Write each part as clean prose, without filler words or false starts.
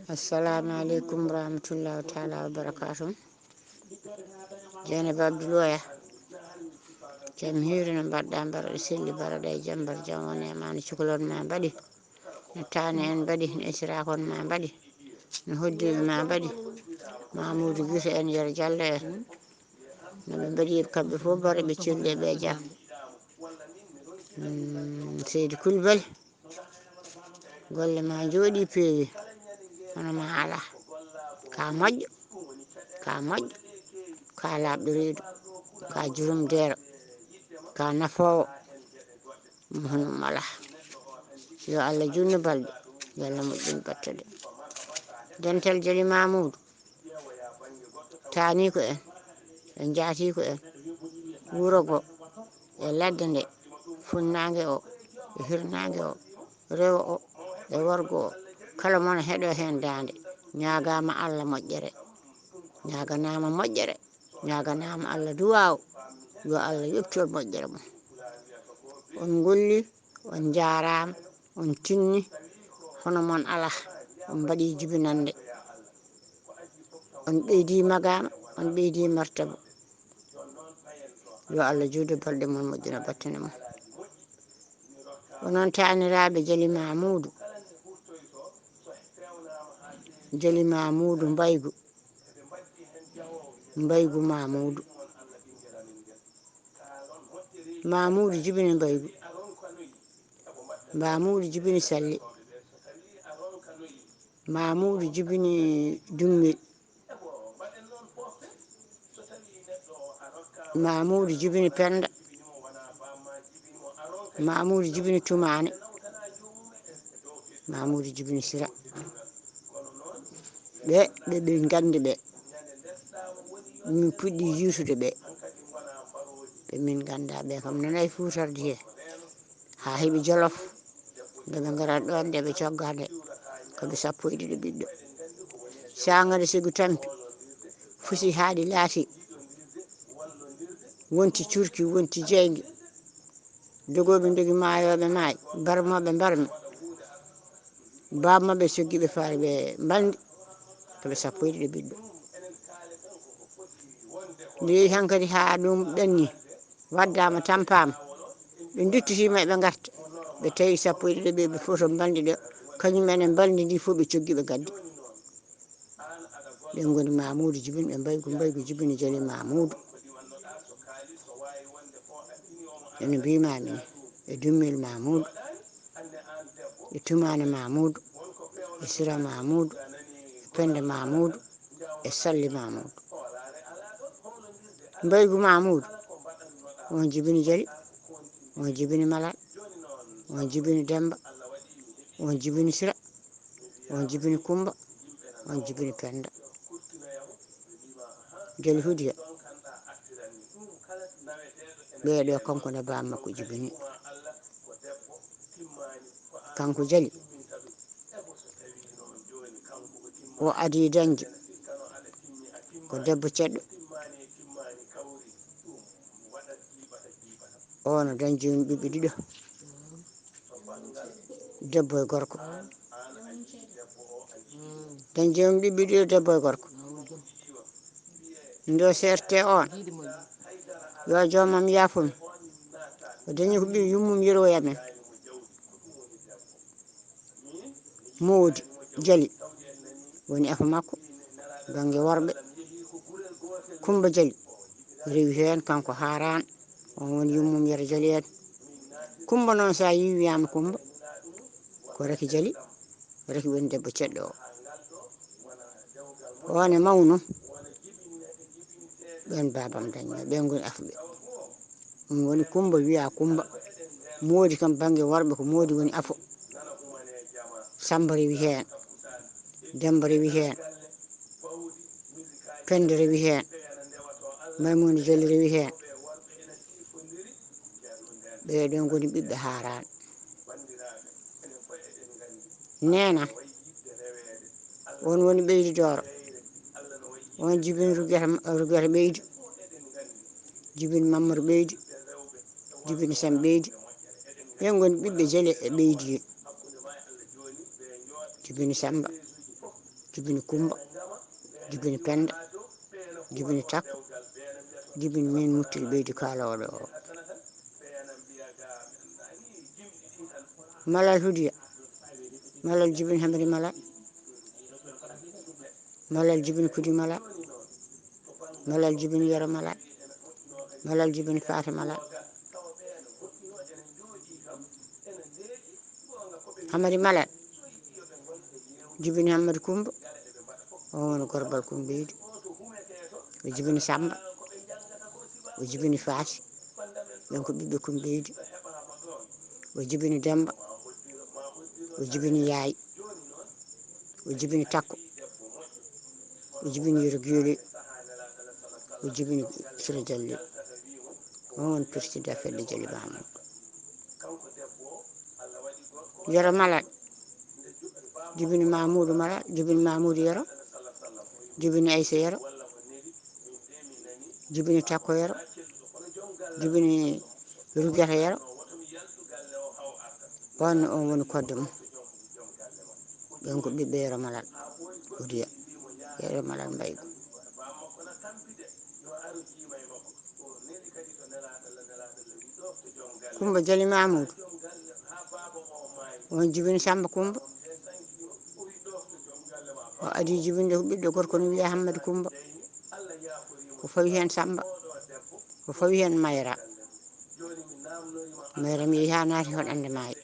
Assalamu alaikum warahmatullahi taala wabarakatuh. Dieynaba Abdoulooya kem hiiri no mbaɗɗa mbaɗa selli mbaɗa e jaam mbaɗa jam woni e ma no cukalon ma mbaɗi no tane en mbaɗi no isirakon ma mbaɗi no hoddiɓe ma mbaɗi Mamoudou Guite en Yero Diallo en noɓe mbaɗi kamɓe fof mbaɗa ɓe celli ɓe jaam. Seydi Coulibaly golle ma jooɗi peewi hono ma ala ka moƴƴo ka laaɓɗo reedu ka jurumdeero ka nafowo hono mala yo Allah junnu balɗe yo Allah moƴƴin battane Dental Jali Mamoudou tani ko en e jaati ko en wuro ngo e ladde nde funnague o e hirnague o rewo o e worgo o kala mona heeɗo hen dande ñagama Allah moƴƴere ñaganama moƴƴere ñaganama Allah duwaw yo Allah yettion moƴƴere mum on golli on jarama on tinni hono moon ala on mbaɗi jibinande on ɓeydi magama on ɓeydi martaba yo Allah juddo balɗe mon moƴƴina battane mon onon taniraɓe Jali Mamoudou Mbaygu Mamoudou jibini Mbaygu Mamoudou jibini Salli Mamoudou jibini Dummel Mamoudou jibini Penda Mamoudou jibini Toumane Mamoudou jibini Sira ɓe gandi ɓe min puɗɗi yitude ɓe min ganda ɓe kam nanayi futarde he ha heeɓi Jolof ndeɓe garat ɗon nde ɓe cogga nde koɓe 12 ɓiɗɗo Sangare Ségu tampi fusi haaɗi laati wonti curki wonti jeygu dogoɓe dogi mayoɓe maayi barmoɓe barmi bammaɓe cogguiɓe faari ɓe bandi koɓe 12 ɓiɗɗo nde yeehi hankkadi ha ɗum ɓenni waddama tampama ɓe duttitima eɓe garta ɓe tawi 12 ɓe fof to bandi ɗo kañum enen bandidi fof ɓe coggi ɓe gaddi ɓen goni Mamoudou jibini ɓe Mbaygu jibini Jali Mamoudou eno mbimami ni e Dummel Mamoudou e Toumane Mamoudou e Sira Mamoudou e Penda Mamoudou e Salli Mamoudou Mbaygu Mamoudou on jibini Jali on jibini Malal on jibini Demba on jibini Sira on jibini Kumba on jibini Penda Jali Houdiya ɓeɗo kanko ne bammakko jibini kanko Jali o adi dañde ko debbo cedɗo ono dañi jomum ɓiɓɓe ɗiɗo debbo e gorko dañi jomum ɓiɓɓe ɗiɗo debbo e gorko ndo serte on yo jomam yaafomi o dañi ko ɓiɗɗo yummum yeroyamen Mody Jali woni afa makko banggue worɓe Coumba Jali rewi hen kanko Harane on woni yummum Yero Jali en Coumba noon sa yi wiyama Coumba ko Raky Jali Raky woni debbo cedɗo o on e mawnu ɓen babam dañi ɓen goni afaɓe ɗum woni Coumba wiya Coumba Mody kam banggue worɓe ko Mody woni afo Samba rewi hen Demba rewi hen Penda rewi hen Maimouna Jali rewi hen ɓeɗon goni ɓiɓɓe Harane Nena on woni ɓeydidoro on jibini Rougueta ɓeydi jibini Mamadou ɓeydi jibini Sam ɓeydi ɓen goni ɓiɓɓe Jele e ɓeydi. Jibini Samba, Jibini Kumba, Jibini Penda, Jibini Takko, Jibini min Muttil ɓeydi kalowo o. Malal Hudiya, Malal Jibini Hamadi Malal, Malal Jibini Kudi Malal, Malal Jibini Yero Malal, Malal Jibini Fata Malal, Hamadi Malal, Jibini Hamadi Kumba, o woni Gorbal Kumbeydi. O Jibini Samba, o Jibini Fati, ɓen ko ɓiɓɓe Kumbeydi. O Jibini Demba, o Jibini Yaay, o Jibini Takko, o Jibini Yero Guelel, o Jibini Sira Diallo, o woni président Fedde Jali Mamoudou. Yero Malal, Jibini Mamoudou Malal, Jibini Mamoudou Yero, Jibini Aïssa Yero, Jibini Takko Yero, Jibini Rugata Yero, on woni kodde mum. ɓen ko ɓiɓɓe Yero Malal Hudiya, Yero Malal Mbaygu. Kumba Jali Mamoudou, on Jibini Samba Kumba, o adi jibinde ko ɓiɗɗo gorko no wiya Hammadi Kumba, ko fawi hen Samba, ko fawi hen Mayra. Mayra mi yeehi ha naati hoɗande maayi.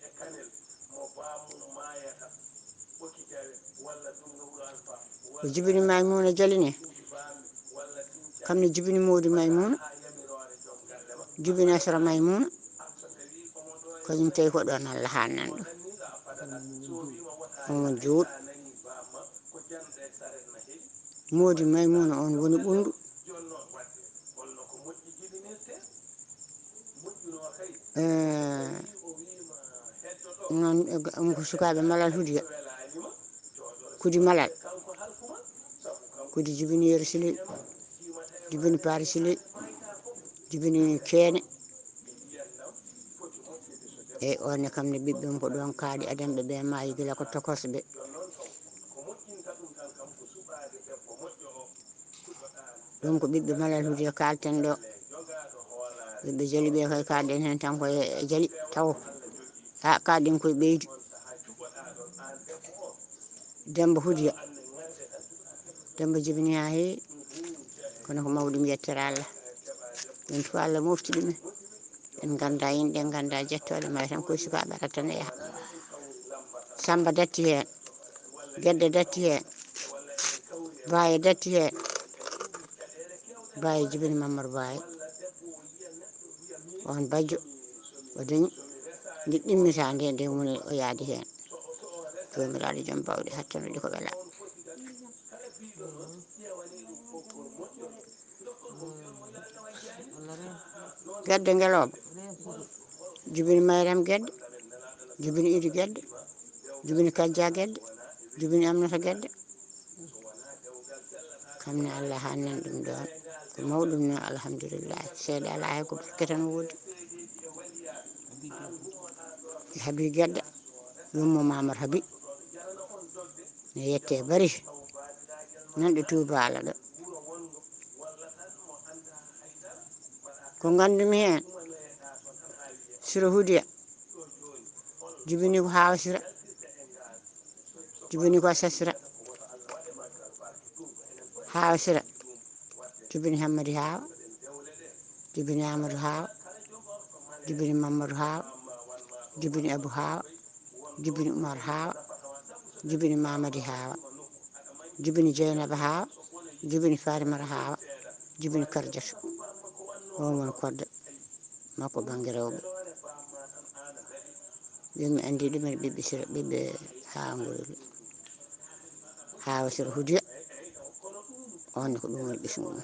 O Jibini Maymuna Jaline, kamne Jibini Modi Maymuna, Jibini Asra Maymuna, kañum tawi ko ɗon Allah hannan ɗum. On woni Jooɗo. Modi Maymuna on woni ɓundu. Non ko sukaɓe Malal Hudiya, Kudi Malal, Kudi Jibini Yero Siley, Jibini Paari Siley, Jibini Keene. Eyyi onne kam ne ɓiɓɓe mum ko ɗon kaaɗi adamɓe ɓe maayi gila ko tokosɓe. ɗum ko ɓiɓɓe Malal Hudiya kalten ɗo. ɓiɓɓe Jali ɓe koye kalɗen hen tan koye Jali taw ha kalɗen koye ɓeydi. Demba Hudiya, Demba Jibini ha heewi kono ko mawɗum yettere Allah. ɗum fo Allah mofti ɗumen en ganda inɗe en ganda jettoɗe may tan koye sukaɓe ara tan yaaha. Samba datti hen, Guedde datti hen, Baye datti hen, Baye Jibini Mamadou Baye on bajjo o dañi nde ɗimmita nde woni o yaadi hen. Jomiraɗo joom bawɗe hattanoɗe ko wela. Guedde Ngeloba, Jibini Mayram Guedde, Jibini Idi Guedde, Jibini Kajja Guedde, Jibini Aminata Guedde. kamne Allah hannan ɗum ɗon ko mawɗum no alhamdulillah. seeɗa ala hay ko barke tan woodi. Habi Guedde, Yummo Mamadou Habi ne yette bari nanɗo Touba ɗo. ko gandumi hen Sira Hudiya, Jibini ko Hawa Sira, Jibini ko Assa Sira, Hawa Sira, Jibini Hammadi Hawa, Jibini Amadou Hawa, Jibini Mamadou Hawa, Jibini Abou Hawa, Jibini Oumar Hawa, Jibini Mamadi Hawa, Jibini Dieynaba Hawa, Jibini Fatimata Hawa, Jibini Kardiatou. on woni kodde makko banggue rewɓe. yomi andi ɗumen ɓiɓɓe Sira ɓiɓɓe Hawangol Hawa Sira Hudiya on ko ɗum woni ɓesgu mum.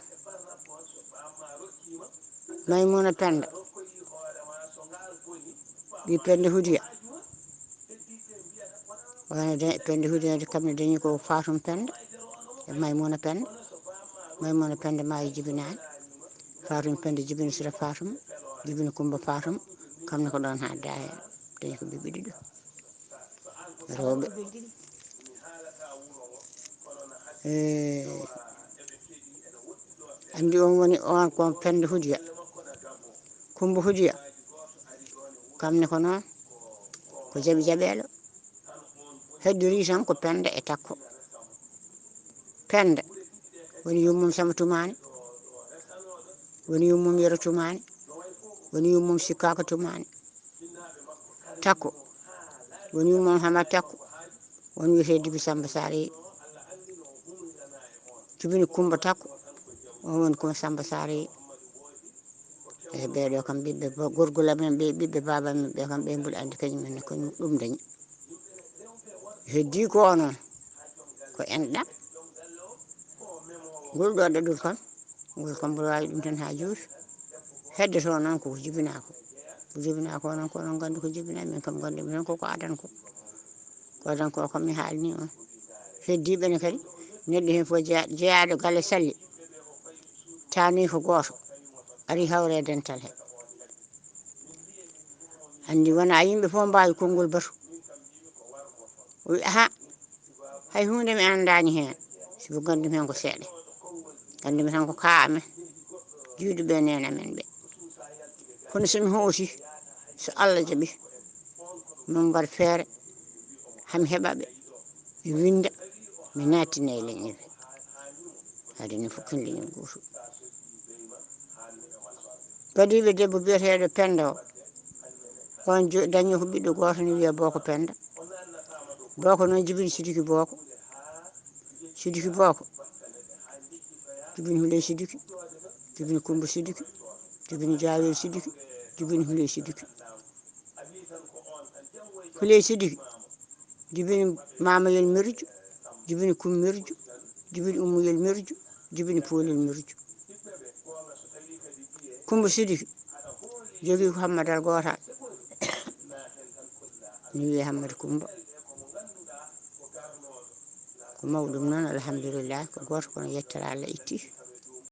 Maymuna Penda ɓi Penda Hudiya wona Penda Hudiya kamne dañi ko Fatum Penda e Maymuna Penda. Maymuna Penda maayi jibinani, Fatum Penda jibini Sira Fatum, Jibini Kumba Fatum kamne ko ɗon hadda hen. dañi ko ɓiɓɓe ɗiɗo rewɓe. andi on woni on kon Penda Houdia, Coumba Houdia kamne ko noon ko jaɓi jaɓeelo heddori tan ko Penda e Takko. Penda woni yummum Samba Toumani, woni yummum Yero Toumani, woni yummum Sikkaka Toumani. Takko woni yummum Hamad Takko, woni wiyete Djiby Samba Sareyi. Jibini Coumba Takko on woni kon Samba Sareyi. e ɓeɗo kam ɓiɓɓe gorgol amen ɓe ɓiɓɓe baba men ɓe kam ɓe mbuɗa andi kañumen ko ɗum dañi. Heddi ko noon ko enɗam ngol ɗo ɗaɗol kam ngol kam mboɗo wawi ɗum tan ha juuti. Heddoto noon koko jibinako, ko jibinako noon ko onon gandi ko jibina min kam gandumi tan koko adanko. Ko adanko kam mi haalni on. Heddiɓene kadi neɗɗo hen foof jeeyaɗo galle Salli tani ko goto ari hawre dental he. andi wona yimɓe foof mbawi konngol batu. O wi aha hay hunde mi andani hen siko gandumi hen ko seeɗa. Gandumi tan ko ka amen juuɗeɓe nene amen ɓe. Kono somi hoosi so Allah jaaɓi min mbaɗa feere hami heɓaɓe mi winda mi nattina e leñol he. Haade ni fukki leñol gotal. Kadiɓe debbo biyeteɗo Penda o on dañi ko ɓiɗɗo goto ne wiye Boko Penda. Boko noon jibini Sidiki Boko. Sidiki Boko jibini Houleye Sidiki, jibini Coumba Sidiki, jibini Diawel Sidiki, jibini Houleye Sidiki. Houleye Sidiki jibini Mamayel Merju, jibini Kum Merju, jibini Ummuyel Merju, jibini Polel Merju. Coumba Sidiki jogui ko Hammadal gotal ne wiye Hammadou Coumba. Ko mawɗum noon alhamdulillah ko goto kono yettere Allah itti.